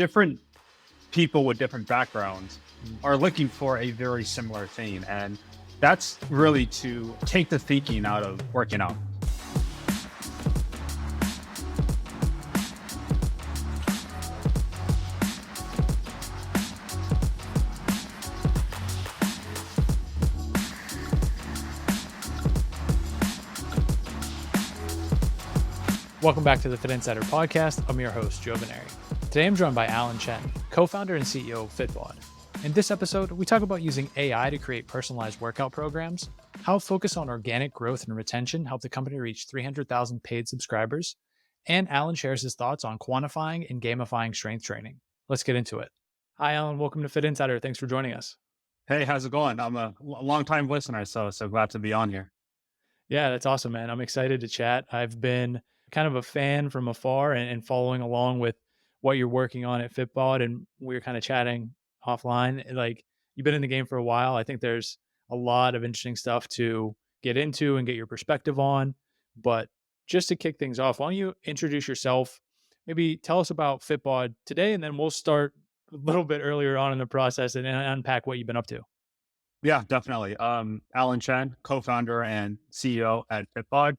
different people with different backgrounds are looking for a very similar thing. And that's really to take the thinking out of working out. Welcome back to the Fitt Insider podcast. I'm your host, Joe Veneri. Today I'm joined by Allen Chen, co-founder and CEO of Fitbod. In this episode, we talk about using AI to create personalized workout programs, how focus on organic growth and retention helped the company reach 300,000 paid subscribers, and Allen shares his thoughts on quantifying and gamifying strength training. Let's get into it. Hi, Allen. Welcome to Fitt Insider. Thanks for joining us. Hey, how's it going? I'm a long-time listener, so glad to be on here. Yeah, that's awesome, man. I'm excited to chat. I've been kind of a fan from afar and following along with what you're working on at Fitbod. And we were kind of chatting offline. Like, you've been in the game for a while. I think there's a lot of interesting stuff to get into and get your perspective on. But just to kick things off, why don't you introduce yourself? Maybe tell us about Fitbod today, and then we'll start a little bit earlier on in the process and unpack what you've been up to. Yeah, definitely. Allen Chen, co-founder and CEO at Fitbod.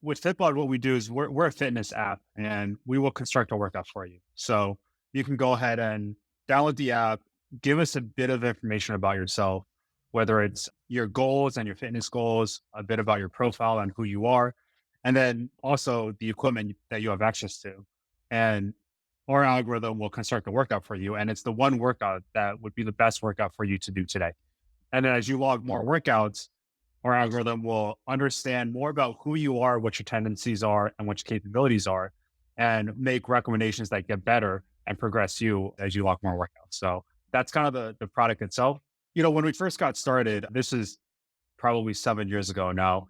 With Fitbod, what we do is we're a fitness app, and we will construct a workout for you. So you can go ahead and download the app, give us a bit of information about yourself, whether it's your goals and your fitness goals, a bit about your profile and who you are, and then also the equipment that you have access to. And our algorithm will construct a workout for you. And it's the one workout that would be the best workout for you to do today. And then as you log more workouts, our algorithm will understand more about who you are, what your tendencies are, and what your capabilities are, and make recommendations that get better and progress you as you log more workouts. So that's kind of the product itself. When we first got started, this is probably 7 years ago now,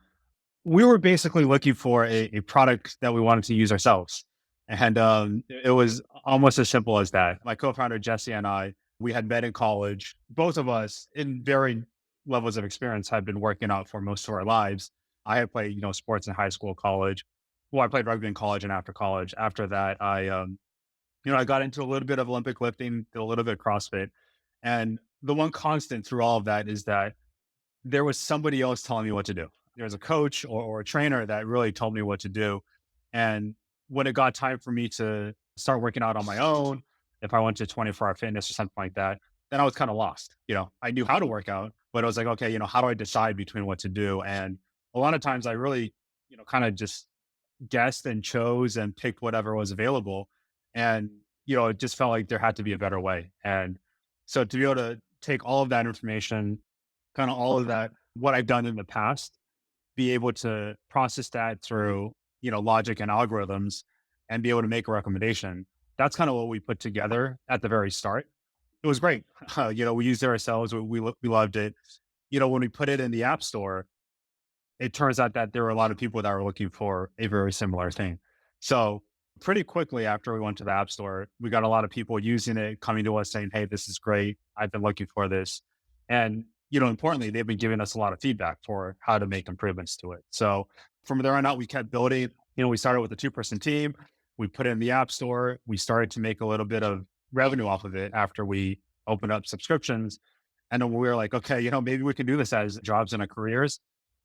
we were basically looking for a product that we wanted to use ourselves. And it was almost as simple as that. My co-founder, Jesse, and I, we had met in college. Both of us, in varying levels of experience, had been working out for most of our lives. I had played, sports in high school, college. Well, I played rugby in college and after college. After that, I got into a little bit of Olympic lifting, did a little bit of CrossFit. And the one constant through all of that is that there was somebody else telling me what to do. There was a coach or a trainer that really told me what to do. And when it got time for me to start working out on my own, if I went to 24-hour fitness or something like that, then I was kind of lost. I knew how to work out, but I was like, okay, how do I decide between what to do? And a lot of times I really, kind of just guessed and chose and picked whatever was available. And, it just felt like there had to be a better way. And so to be able to take all of that information, kind of all of that, what I've done in the past, be able to process that through, logic and algorithms and be able to make a recommendation. That's kind of what we put together at the very start. It was great. We used it ourselves. We loved it. When we put it in the App Store, it turns out that there were a lot of people that were looking for a very similar thing. So pretty quickly after we went to the App Store, we got a lot of people using it, coming to us saying, hey, this is great. I've been looking for this. And, importantly, they've been giving us a lot of feedback for how to make improvements to it. So from there on out, we kept building. We started with a 2-person team. We put it in the App Store. We started to make a little bit of revenue off of it after we opened up subscriptions. And then we were like, okay, maybe we can do this as jobs and careers.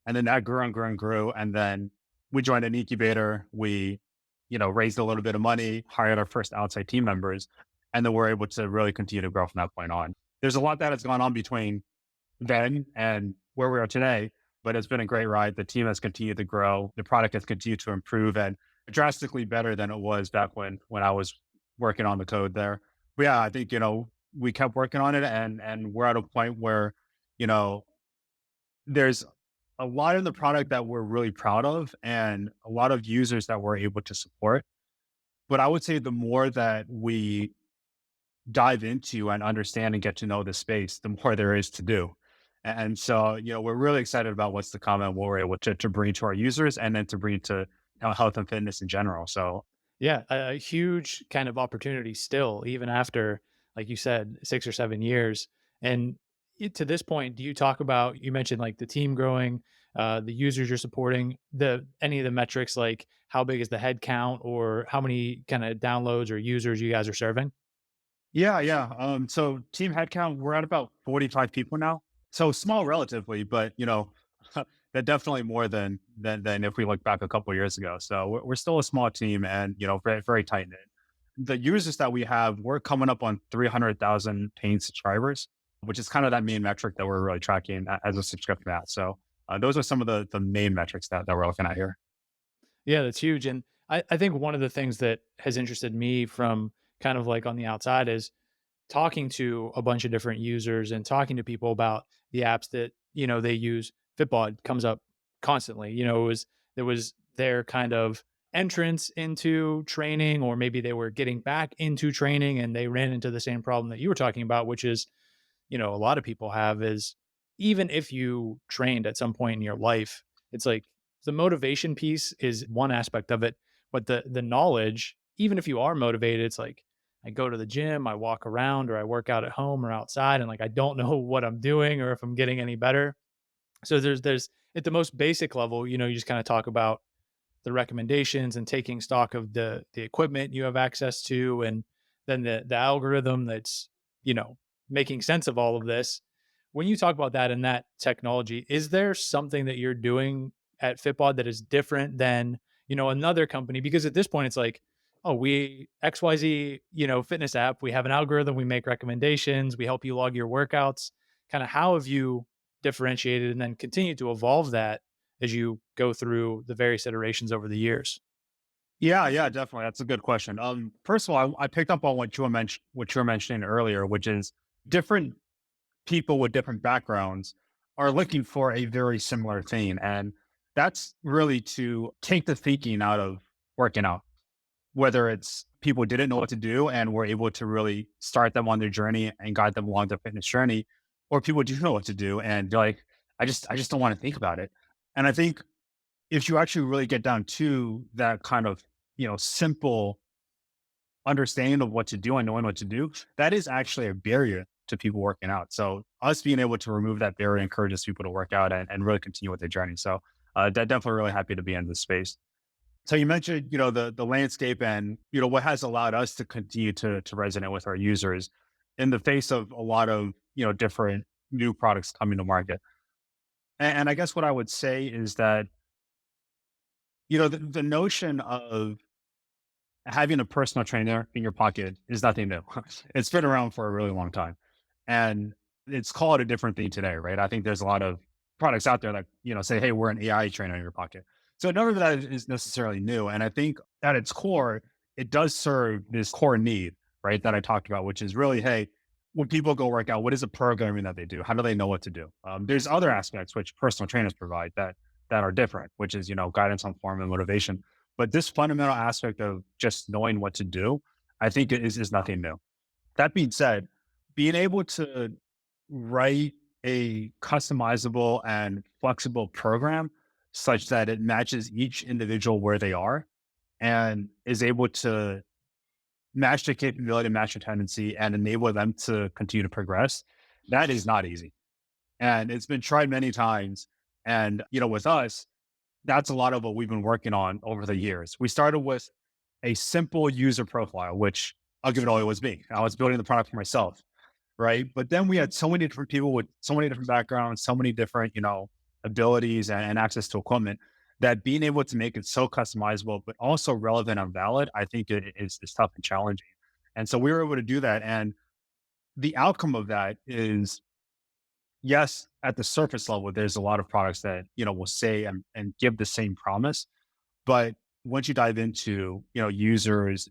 And then that grew and grew and grew. And then we joined an incubator. We, raised a little bit of money, hired our first outside team members, and then we're able to really continue to grow from that point on. There's a lot that has gone on between then and where we are today, but it's been a great ride. The team has continued to grow. The product has continued to improve and drastically better than it was back when I was working on the code there. But yeah, I think, we kept working on it and we're at a point where, there's a lot in the product that we're really proud of and a lot of users that we're able to support. But I would say the more that we dive into and understand and get to know the space, the more there is to do. And so, we're really excited about what's to come and what we're able to bring to our users and then to bring to health and fitness in general. So Yeah, a huge kind of opportunity still, even after, like you said, 6 or 7 years. And to this point, do you talk about, you mentioned like the team growing, the users you're supporting, any of the metrics, like how big is the head count or how many kind of downloads or users you guys are serving? Yeah, yeah. So team headcount, we're at about 45 people now. So small relatively, but they're definitely more than if we look back a couple of years ago. So we're still a small team and very, very tight knit. The users that we have, we're coming up on 300,000 paying subscribers, which is kind of that main metric that we're really tracking as a subscription at. So those are some of the main metrics that we're looking at here. Yeah, that's huge. And I think one of the things that has interested me from kind of like on the outside is talking to a bunch of different users and talking to people about the apps that, they use. Fitbod comes up constantly. It was their kind of entrance into training, or maybe they were getting back into training and they ran into the same problem that you were talking about, which is, a lot of people have is even if you trained at some point in your life, it's like the motivation piece is one aspect of it, but the knowledge, even if you are motivated, it's like I go to the gym, I walk around or I work out at home or outside and like I don't know what I'm doing or if I'm getting any better. So there's at the most basic level, you just kind of talk about the recommendations and taking stock of the equipment you have access to, and then the algorithm that's you know making sense of all of this. When you talk about that and that technology, is there something that you're doing at Fitbod that is different than another company? Because at this point it's like, oh, we XYZ fitness app, we have an algorithm, we make recommendations, we help you log your workouts. Kind of how have you differentiated and then continue to evolve that as you go through the various iterations over the years? Yeah, yeah, definitely. That's a good question. First of all, I picked up on what you were mentioning earlier, which is different people with different backgrounds are looking for a very similar thing, and that's really to take the thinking out of working out. Whether it's people didn't know what to do and we're able to really start them on their journey and guide them along their fitness journey, or people do know what to do and they're like, I just don't want to think about it. And I think if you actually really get down to that kind of simple understanding of what to do and knowing what to do, that is actually a barrier to people working out. So us being able to remove that barrier encourages people to work out and really continue with their journey. So definitely really happy to be in this space. So you mentioned, the landscape and what has allowed us to continue to resonate with our users in the face of a lot of different new products coming to market. And I guess what I would say is that the notion of having a personal trainer in your pocket is nothing new. It's been around for a really long time. And it's called a different thing today, right? I think there's a lot of products out there that, say, hey, we're an AI trainer in your pocket. So none of that is necessarily new. And I think at its core, it does serve this core need, right? That I talked about, which is really, hey, when people go work out, what is the programming that they do? How do they know what to do? There's other aspects which personal trainers provide that are different, which is, guidance on form and motivation. But this fundamental aspect of just knowing what to do, I think is nothing new. That being said, being able to write a customizable and flexible program such that it matches each individual where they are and is able to match their capability, match their tendency, and enable them to continue to progress, that is not easy. And it's been tried many times. And, with us, that's a lot of what we've been working on over the years. We started with a simple user profile, which I'll give it all, it was me. I was building the product for myself, right? But then we had so many different people with so many different backgrounds, so many different, abilities and access to equipment that being able to make it so customizable, but also relevant and valid, I think is tough and challenging. And so we were able to do that. And the outcome of that is, yes, at the surface level, there's a lot of products that, will say and give the same promise. But once you dive into, users,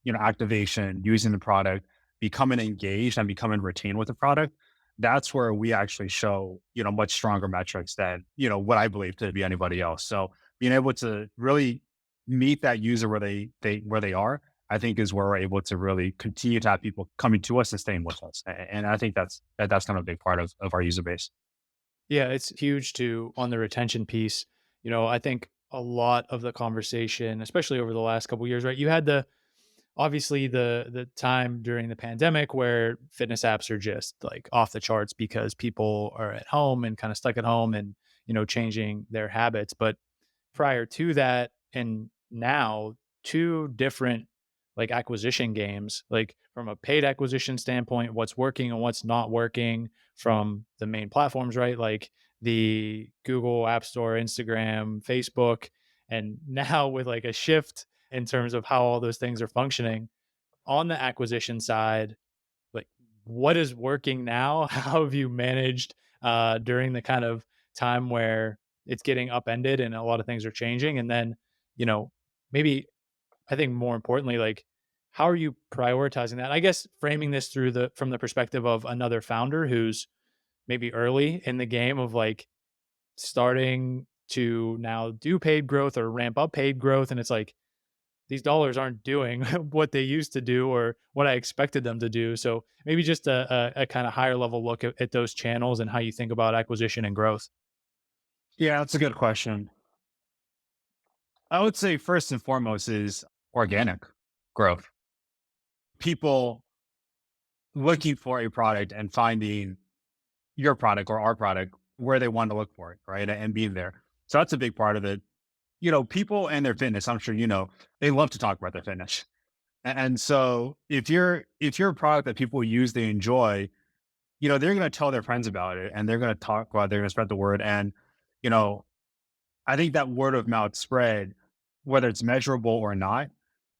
activation, using the product, becoming engaged and becoming retained with the product, that's where we actually show, much stronger metrics than, what I believe to be anybody else. So being able to really meet that user where they are, I think is where we're able to really continue to have people coming to us and staying with us. And I think that's kind of a big part of our user base. Yeah, it's huge too on the retention piece. I think a lot of the conversation, especially over the last couple of years, right? You had obviously the time during the pandemic where fitness apps are just like off the charts because people are at home and kind of stuck at home and changing their habits. But prior to that and now, two different like acquisition games, like from a paid acquisition standpoint, what's working and what's not working from the main platforms, right? Like the Google App Store, Instagram, Facebook, and now with like a shift in terms of how all those things are functioning on the acquisition side, like what is working now? How have you managed during the kind of time where it's getting upended and a lot of things are changing? And then, you know, maybe I think more importantly, like how are you prioritizing that? I guess framing this through the from the perspective of another founder who's maybe early in the game of like starting to now do paid growth or ramp up paid growth. And it's like, these dollars aren't doing what they used to do or what I expected them to do. So maybe just a kind of higher level look at those channels and how you think about acquisition and growth. Yeah, that's a good question. I would say first and foremost is organic growth. People looking for a product and finding your product or our product where they want to look for it, right? And being there. So that's a big part of it. People and their fitness, I'm sure they love to talk about their fitness. And so if you're a product that people use, they enjoy, they're going to tell their friends about it and they're going to talk about, they're going to spread the word. And, you know, I think that word of mouth spread, whether it's measurable or not,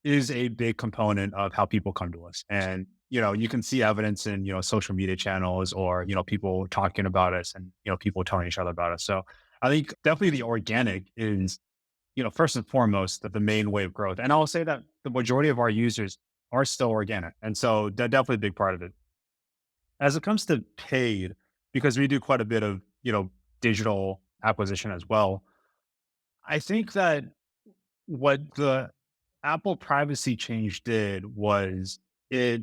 is a big component of how people come to us. And, you can see evidence in, social media channels or, people talking about us and, people telling each other about us. So I think definitely the organic is, first and foremost, the main way of growth. And I'll say that the majority of our users are still organic. And so that's definitely a big part of it. As it comes to paid, because we do quite a bit of, digital acquisition as well, I think that what the Apple privacy change did was it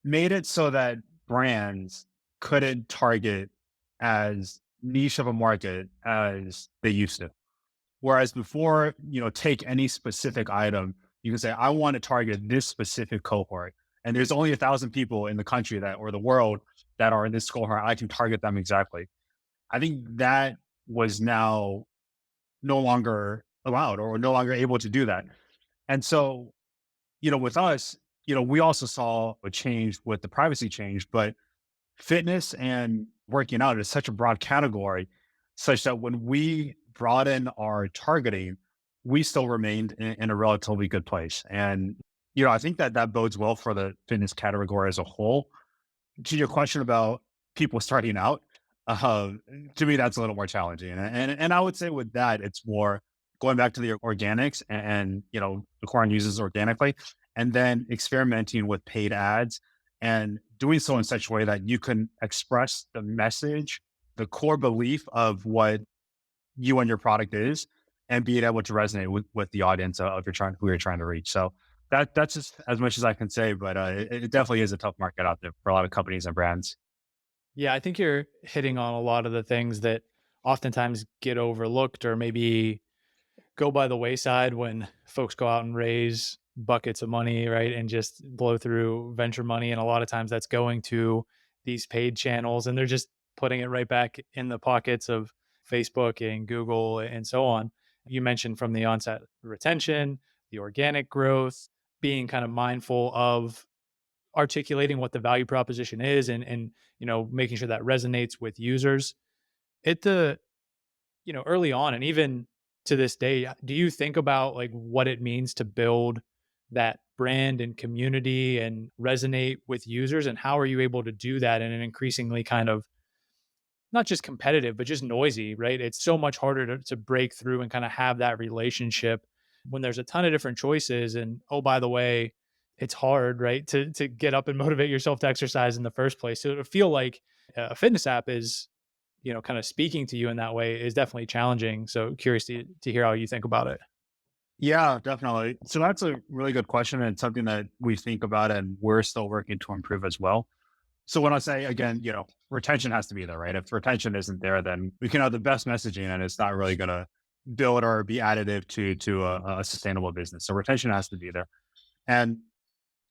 made it so that brands couldn't target as niche of a market as they used to. Whereas before, take any specific item, you can say, I want to target this specific cohort. And there's only 1,000 people in the country or the world that are in this cohort. I can target them exactly. I think that was now no longer allowed or no longer able to do that. And so, with us, we also saw a change with the privacy change, but fitness and working out is such a broad category, such that when we broaden our targeting, we still remained in a relatively good place. And, I think that bodes well for the fitness category as a whole. To your question about people starting out, uh, to me, that's a little more challenging. And I would say with that, it's more going back to the organics and the Quorum uses organically, and then experimenting with paid ads and doing so in such a way that you can express the message, the core belief of what you and your product is, and being able to resonate with the audience of who you're trying to reach. So that's just as much as I can say, but it definitely is a tough market out there for a lot of companies and brands. Yeah, I think you're hitting on a lot of the things that oftentimes get overlooked or maybe go by the wayside when folks go out and raise buckets of money, right? And just blow through venture money. And a lot of times that's going to these paid channels and they're just putting it right back in the pockets of Facebook and Google and so on. You mentioned from the onset retention, the organic growth, being kind of mindful of articulating what the value proposition is and making sure that resonates with users. At the early on and even to this day, do you think about like what it means to build that brand and community and resonate with users? And how are you able to do that in an increasingly kind of not just competitive, but just noisy, right? It's so much harder to break through and kind of have that relationship when there's a ton of different choices. And oh, by the way, it's hard, right? To get up and motivate yourself to exercise in the first place. So to feel like a fitness app is kind of speaking to you in that way is definitely challenging. So curious to hear how you think about it. Yeah, definitely. So that's a really good question and something that we think about and we're still working to improve as well. So when I say again, retention has to be there, right? If retention isn't there, then we can have the best messaging and it's not really going to build or be additive to a sustainable business. So retention has to be there. And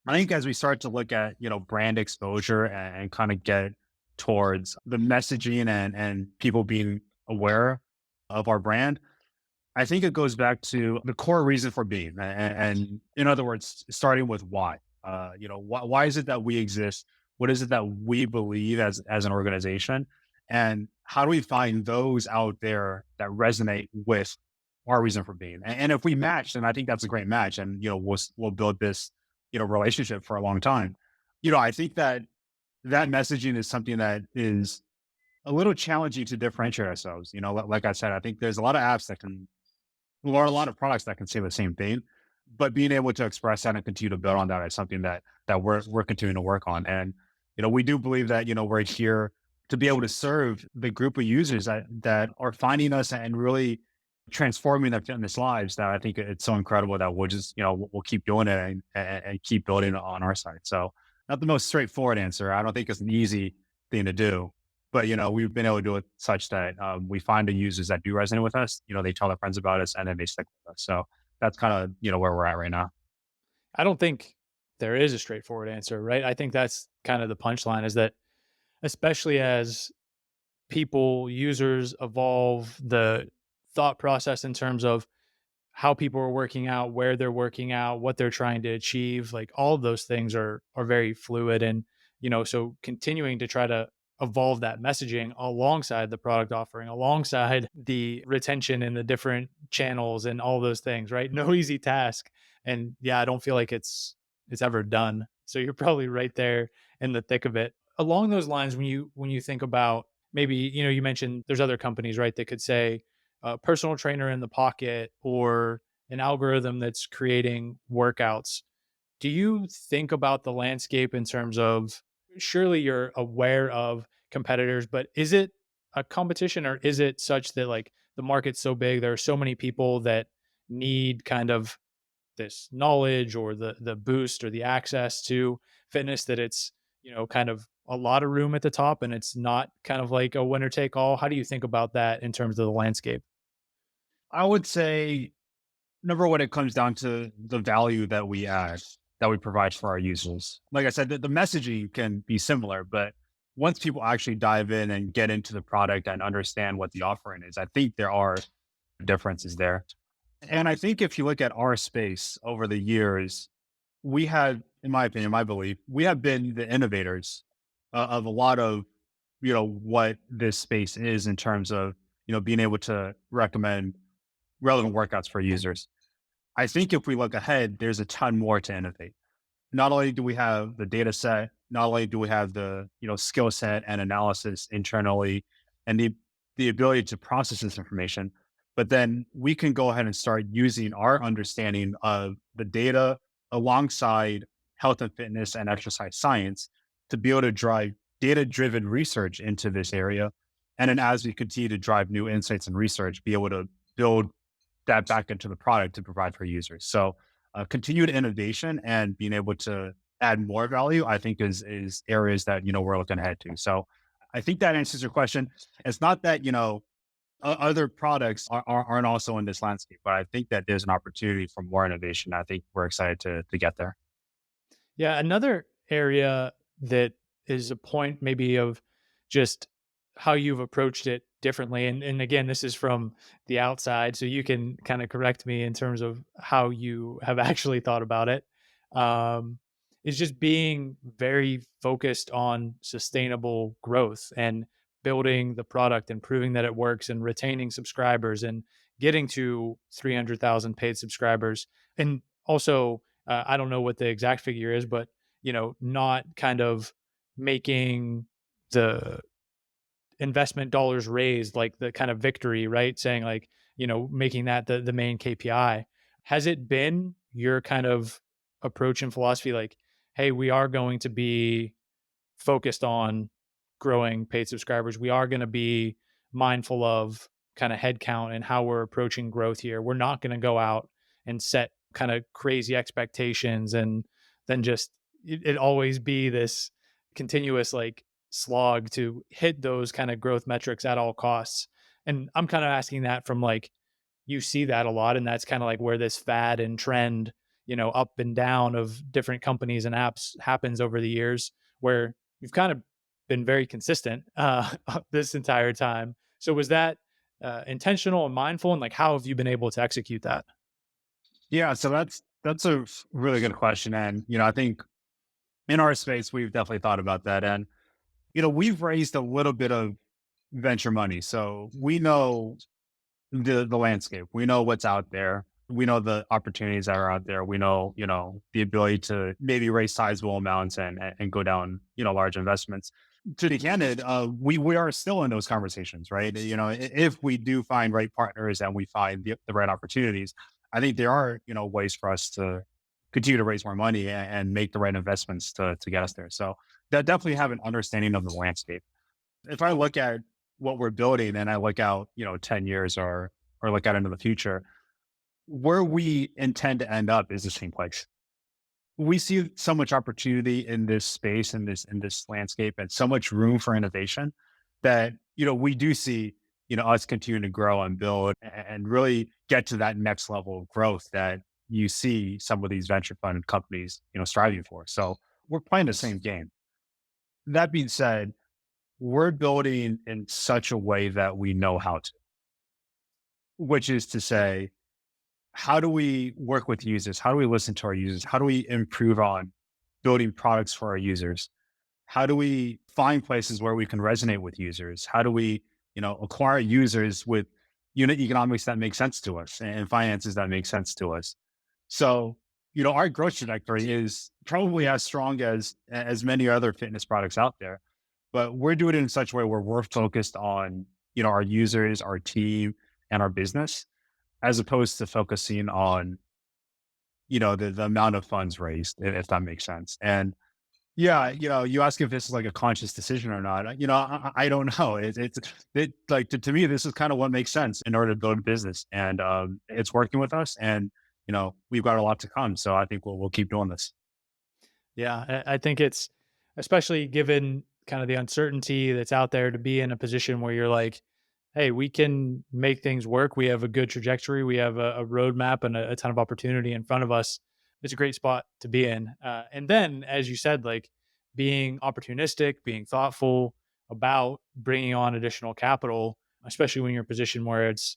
I think as we start to look at, brand exposure and kind of get towards the messaging and people being aware of our brand, I think it goes back to the core reason for being, and in other words, starting with why. Why is it that we exist? What is it that we believe as an organization, and how do we find those out there that resonate with our reason for being? And if we match, then I think that's a great match, and we'll build this relationship for a long time. I think that messaging is something that is a little challenging to differentiate ourselves. Like I said, I think there's a lot of apps that can or a lot of products that can say the same thing, but being able to express that and continue to build on that is something that we're continuing to work on. And we do believe that we're here to be able to serve the group of users that are finding us and really transforming their fitness lives. That I think it's so incredible that we'll just we'll keep doing it and keep building on our side. So not the most straightforward answer. I don't think it's an easy thing to do, but we've been able to do it such that we find the users that do resonate with us. They tell their friends about us, and then they stick with us. So that's kind of where we're at right now. I don't think there is a straightforward answer, right? I think that's kind of the punchline is that especially as people, users evolve, the thought process in terms of how people are working out, where they're working out, what they're trying to achieve, like all of those things are very fluid. And, so continuing to try to evolve that messaging alongside the product offering, alongside the retention in the different channels and all those things, right? No easy task. And yeah, I don't feel like it's ever done. So you're probably right there in the thick of it. Along those lines, when you think about maybe, you mentioned there's other companies, right, that could say, a personal trainer in the pocket or an algorithm that's creating workouts. Do you think about the landscape in terms of surely you're aware of competitors, but is it a competition or is it such that like the market's so big, there are so many people that need kind of this knowledge or the boost or the access to fitness that it's, kind of a lot of room at the top and it's not kind of like a winner take all? How do you think about that in terms of the landscape? I would say number one, it comes down to the value that we add, that we provide for our users. Like I said, the messaging can be similar, but once people actually dive in and get into the product and understand what the offering is, I think there are differences there. And I think if you look at our space over the years, we have, in my opinion, my belief, we have been the innovators of a lot of, what this space is in terms of, being able to recommend relevant workouts for users. I think if we look ahead, there's a ton more to innovate. Not only do we have the data set, not only do we have the skill set and analysis internally, and the ability to process this information, but then we can go ahead and start using our understanding of the data alongside health and fitness and exercise science to be able to drive data driven research into this area. And then as we continue to drive new insights and research, be able to build that back into the product to provide for users. So continued innovation and being able to add more value, I think is areas that we're looking ahead to. So I think that answers your question. It's not that other products aren't also in this landscape, but I think that there's an opportunity for more innovation. I think we're excited to get there. Yeah, another area that is a point maybe of just how you've approached it differently. And again, this is from the outside, so you can kind of correct me in terms of how you have actually thought about it. Um, is just being very focused on sustainable growth and building the product and proving that it works and retaining subscribers and getting to 300,000 paid subscribers. And also, I don't know what the exact figure is, but not kind of making the investment dollars raised like the kind of victory, right? Saying like, making that the main KPI. Has it been your kind of approach and philosophy like, hey, we are going to be focused on growing paid subscribers. We are going to be mindful of kind of headcount and how we're approaching growth here. We're not going to go out and set kind of crazy expectations and then just it always be this continuous like slog to hit those kind of growth metrics at all costs. And I'm kind of asking that from like, you see that a lot. And that's kind of like where this fad and trend, up and down of different companies and apps happens over the years, where you've kind of been very consistent this entire time. So was that intentional and mindful, and like how have you been able to execute that? Yeah, so that's a really good question, and I think in our space we've definitely thought about that, and we've raised a little bit of venture money, so we know the landscape. We know what's out there. We know the opportunities that are out there. We know, the ability to maybe raise sizable amounts and go down, large investments. To be candid, we are still in those conversations, right? If we do find right partners and we find the right opportunities, I think there are, ways for us to continue to raise more money and make the right investments to get us there. So that definitely have an understanding of the landscape. If I look at what we're building and I look out, 10 years or look out into the future, where we intend to end up is the same place. We see so much opportunity in this space, in this landscape, and so much room for innovation that, we do see, us continuing to grow and build and really get to that next level of growth that you see some of these venture fund companies, striving for. So we're playing the same game. That being said, we're building in such a way that we know how to, which is to say, how do we work with users? How do we listen to our users? How do we improve on building products for our users? How do we find places where we can resonate with users? How do we, acquire users with unit economics that make sense to us and finances that make sense to us? So, our growth trajectory is probably as strong as many other fitness products out there, but we're doing it in such a way where we're focused on, our users, our team, and our business, as opposed to focusing on, the amount of funds raised, if that makes sense. And yeah, you ask if this is like a conscious decision or not. I don't know. Like to me, this is kind of what makes sense in order to build a business, and it's working with us, and we've got a lot to come. So I think we'll keep doing this. Yeah, I think it's especially given kind of the uncertainty that's out there to be in a position where you're like, hey, we can make things work. We have a good trajectory. We have a roadmap and a ton of opportunity in front of us. It's a great spot to be in. And then, as you said, like being opportunistic, being thoughtful about bringing on additional capital, especially when you're in a position where it's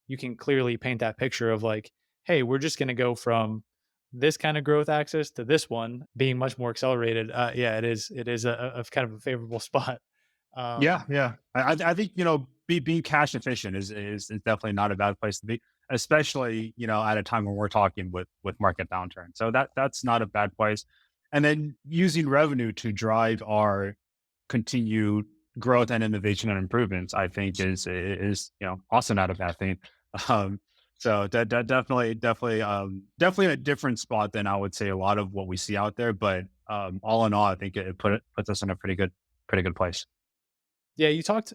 you can clearly paint that picture of like, hey, we're just going to go from this kind of growth axis to this one being much more accelerated. Yeah, it is. It is a kind of a favorable spot. Yeah, Um, yeah. I think being cash efficient is definitely not a bad place to be, especially at a time when we're talking with market downturn. So that's not a bad place. And then using revenue to drive our continued growth and innovation and improvements, I think is also not a bad thing. Um, so that definitely a different spot than I would say a lot of what we see out there. But all in all, I think it puts us in a pretty good place. Yeah, you talked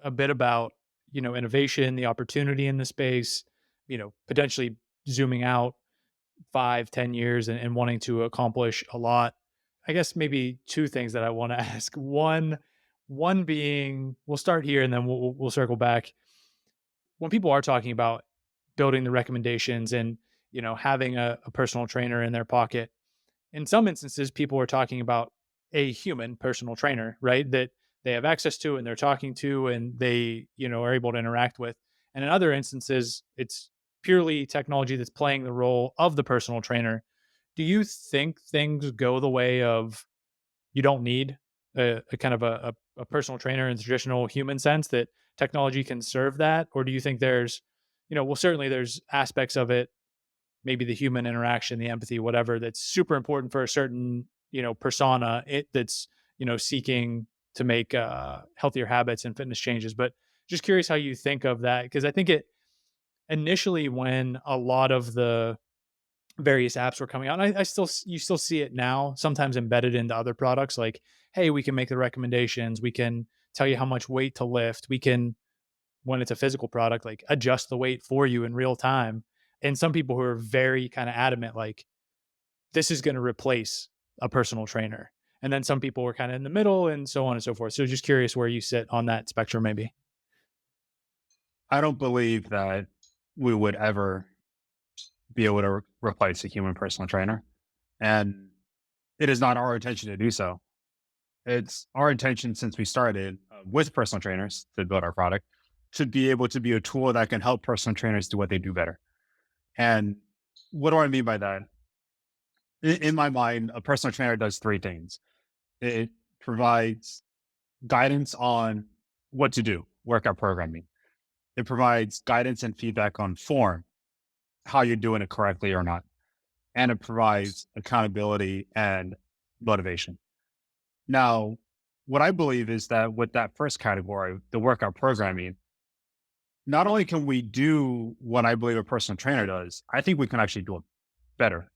a bit about, innovation, the opportunity in the space, potentially zooming out 5, 10 years and wanting to accomplish a lot. I guess maybe two things that I want to ask. One being, we'll start here and then we'll circle back. When people are talking about building the recommendations and, having a personal trainer in their pocket, in some instances, people are talking about a human personal trainer, right? That they have access to and they're talking to and they, are able to interact with. And in other instances, it's purely technology that's playing the role of the personal trainer. Do you think things go the way of you don't need a kind of a personal trainer in the traditional human sense that technology can serve that? Or do you think there's, well, certainly there's aspects of it, maybe the human interaction, the empathy, whatever, that's super important for a certain, persona that's, seeking to make healthier habits and fitness changes. But just curious how you think of that. Because I think it initially when a lot of the various apps were coming out, and you still see it now, sometimes embedded into other products like, hey, we can make the recommendations, we can tell you how much weight to lift, we can, when it's a physical product, like adjust the weight for you in real time. And some people who are very kind of adamant, like, this is going to replace a personal trainer. And then some people were kind of in the middle and so on and so forth. So just curious where you sit on that spectrum, maybe. I don't believe that we would ever be able to replace a human personal trainer, and it is not our intention to do so. It's our intention since we started with personal trainers to build our product to be able to be a tool that can help personal trainers do what they do better. And what do I mean by that? In my mind, a personal trainer does three things. It provides guidance on what to do, workout programming. It provides guidance and feedback on form, how you're doing it correctly or not. And it provides accountability and motivation. Now, what I believe is that with that first category, the workout programming, not only can we do what I believe a personal trainer does, I think we can actually do it better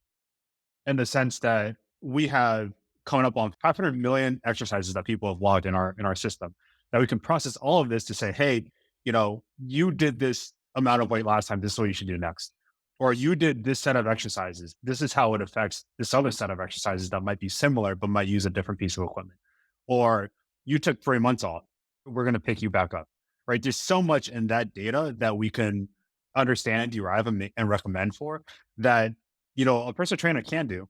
in the sense that we have coming up on 500 million exercises that people have logged in our system. That we can process all of this to say, hey, you did this amount of weight last time. This is what you should do next. Or you did this set of exercises. This is how it affects this other set of exercises that might be similar, but might use a different piece of equipment. Or you took 3 months off. We're going to pick you back up. Right. There's so much in that data that we can understand, derive, and recommend for that a personal trainer can do,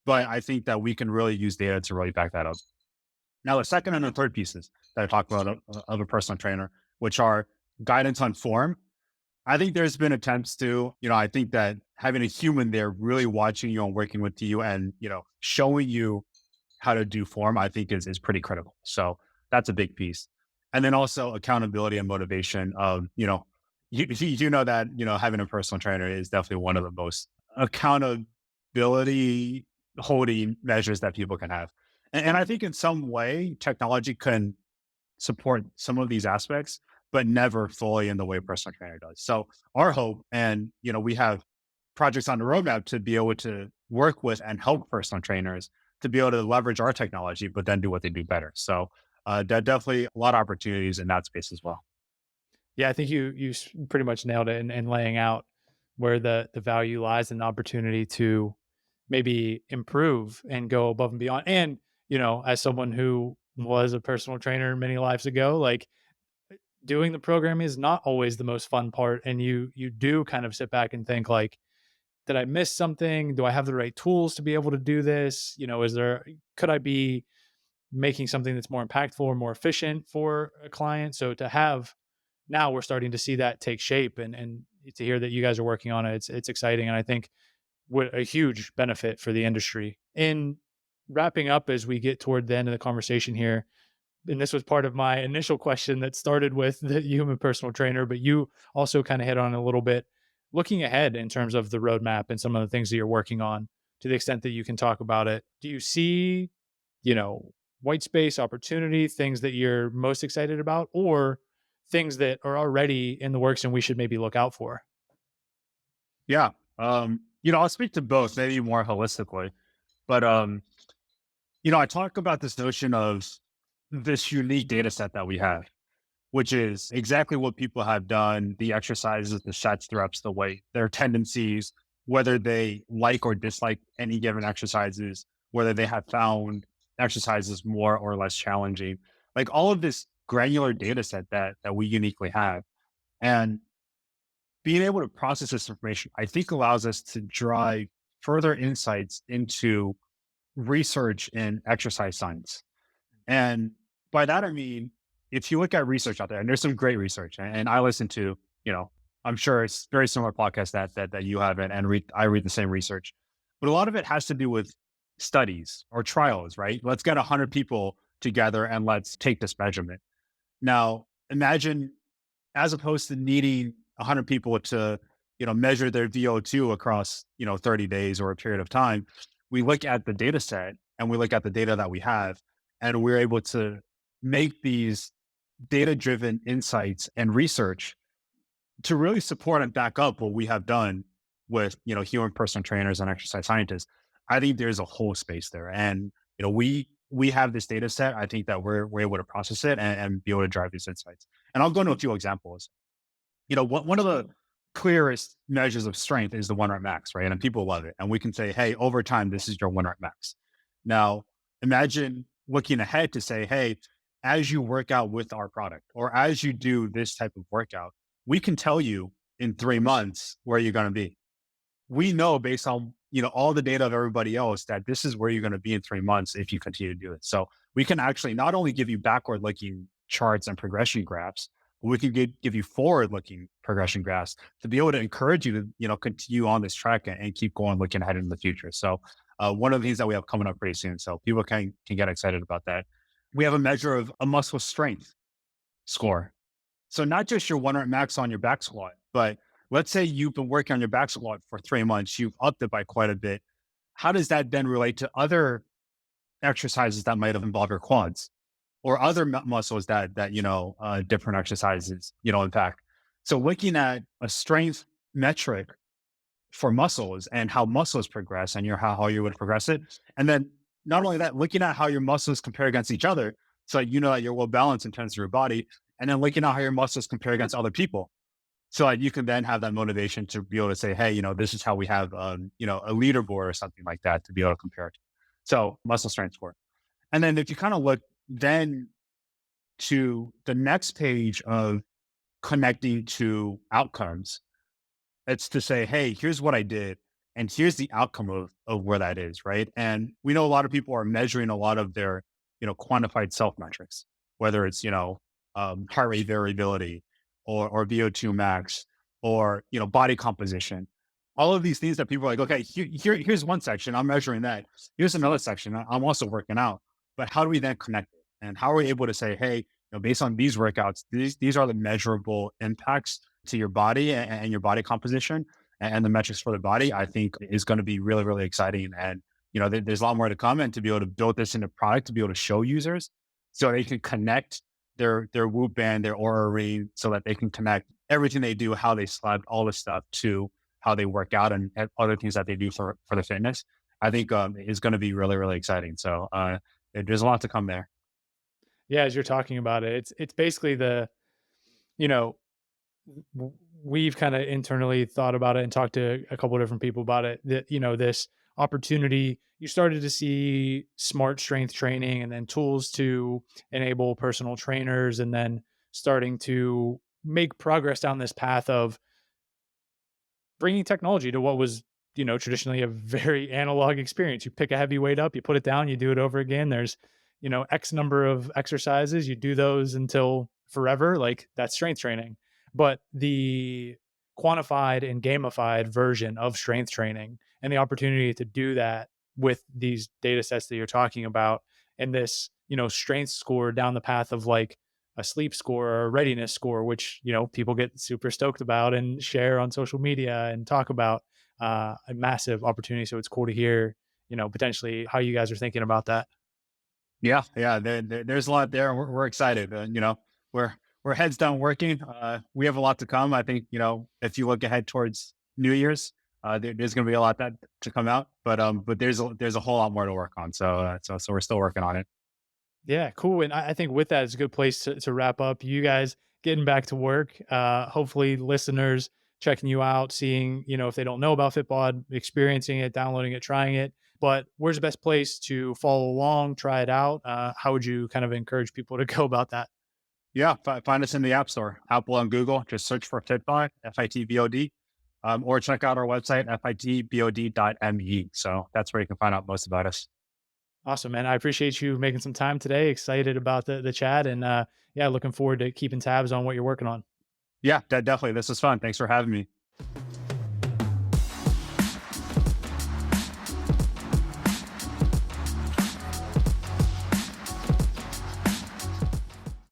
but I think that we can really use data to really back that up. Now, the second and the third pieces that I talked about of a personal trainer, which are guidance on form. I think there's been attempts to, I think that having a human there really watching you and working with you and, showing you how to do form, I think is pretty critical. So that's a big piece. And then also accountability and motivation of, you know that, having a personal trainer is definitely one of the most accountability holding measures that people can have. And I think in some way, technology can support some of these aspects, but never fully in the way a personal trainer does. So our hope, and we have projects on the roadmap to be able to work with and help personal trainers to be able to leverage our technology, but then do what they do better. So definitely a lot of opportunities in that space as well. Yeah, I think pretty much nailed it in laying out where the value lies and the opportunity to maybe improve and go above and beyond. And, as someone who was a personal trainer many lives ago, like doing the programming is not always the most fun part. And you do kind of sit back and think like, did I miss something? Do I have the right tools to be able to do this? Could I be making something that's more impactful or more efficient for a client? So to have now we're starting to see that take shape and to hear that you guys are working on it, it's exciting. And I think what a huge benefit for the industry. In wrapping up as we get toward the end of the conversation here, and this was part of my initial question that started with the human personal trainer, but you also kind of hit on it a little bit. Looking ahead in terms of the roadmap and some of the things that you're working on, to the extent that you can talk about it, do you see, white space opportunity, things that you're most excited about, or things that are already in the works and we should maybe look out for? Yeah. I'll speak to both, maybe more holistically, but I talk about this notion of this unique data set that we have, which is exactly what people have done, the exercises, the sets, the reps, the weight, their tendencies, whether they like or dislike any given exercises, whether they have found exercises more or less challenging, like all of this granular data set that we uniquely have. And being able to process this information, I think allows us to drive further insights into research in exercise science. And by that, I mean, if you look at research out there, and there's some great research, and I listen to, I'm sure it's very similar podcasts that you have, I read the same research, but a lot of it has to do with studies or trials, right? Let's get 100 people together and let's take this measurement. Now, imagine as opposed to needing 100 people to, measure their VO2 across, 30 days or a period of time, we look at the data set and we look at the data that we have, and we're able to make these data driven insights and research to really support and back up what we have done with, human personal trainers and exercise scientists. I think there's a whole space there. And, we have this data set. I think that we're able to process it and be able to drive these insights. And I'll go into a few examples. One of the clearest measures of strength is the 1 rep max, right? And people love it. And we can say, hey, over time, this is your 1 rep max. Now, imagine looking ahead to say, hey, as you work out with our product or as you do this type of workout, we can tell you in 3 months where you're going to be. We know based on, all the data of everybody else that this is where you're going to be in 3 months if you continue to do it. So we can actually not only give you backward looking charts and progression graphs, We can give you forward looking progression graphs to be able to encourage you to, continue on this track and keep going, looking ahead in the future. So, one of the things that we have coming up pretty soon. So people can get excited about that. We have a measure of a muscle strength score. So not just your 1 rep max on your back squat, but let's say you've been working on your back squat for 3 months, you've upped it by quite a bit. How does that then relate to other exercises that might have involved your quads or other muscles that different exercises impact? So looking at a strength metric for muscles and how muscles progress and how you would progress it, and then not only that, looking at how your muscles compare against each other, so you know that you're well balanced in terms of your body, and then looking at how your muscles compare against other people. So you can then have that motivation to be able to say, hey, this is how we have, a leaderboard or something like that to be able to compare it to. So muscle strength score. And then if you kind of look then to the next page of connecting to outcomes, it's to say, hey, here's what I did, and here's the outcome of where that is, right? And we know a lot of people are measuring a lot of their, quantified self metrics, whether it's, heart rate variability or VO2 max or, body composition. All of these things that people are like, okay, here's one section, I'm measuring that. Here's another section, I'm also working out. But how do we then connect it? And how are we able to say, hey, based on these workouts, these are the measurable impacts to your body and your body composition and the metrics for the body, I think is going to be really, really exciting. And, there's a lot more to come, and to be able to build this into product, to be able to show users so they can connect their Whoop band, their Aura Ring, so that they can connect everything they do, how they slab, all this stuff to how they work out and other things that they do for the fitness. I think is going to be really, really exciting. So there's a lot to come there. Yeah, as you're talking about it, it's basically you know, we've kind of internally thought about it and talked to a couple of different people about it, that this opportunity, you started to see smart strength training and then tools to enable personal trainers, and then starting to make progress down this path of bringing technology to what was traditionally a very analog experience. You pick a heavy weight up, you put it down, you do it over again. There's x number of exercises, you do those until forever, like that's strength training. But the quantified and gamified version of strength training, and the opportunity to do that with these data sets that you're talking about, and this strength score down the path of like a sleep score or a readiness score, which people get super stoked about and share on social media and talk about, a massive opportunity. So it's cool to hear potentially how you guys are thinking about that. Yeah, yeah. There's a lot there. We're excited. We're we're heads down working. We have a lot to come. I think if you look ahead towards New Year's, there's going to be a lot that to come out. But there's a whole lot more to work on. So we're still working on it. Yeah, cool. And I think with that, it's a good place to wrap up. You guys getting back to work. Hopefully, listeners checking you out, seeing, if they don't know about Fitbod, experiencing it, downloading it, trying it. But where's the best place to follow along, try it out? How would you kind of encourage people to go about that? Yeah, find us in the App Store, Apple and Google. Just search for Fitbod, Fitbod, or check out our website, fitbod.me. So that's where you can find out most about us. Awesome, man. I appreciate you making some time today. Excited about the chat, and yeah, looking forward to keeping tabs on what you're working on. Yeah, definitely. This was fun. Thanks for having me.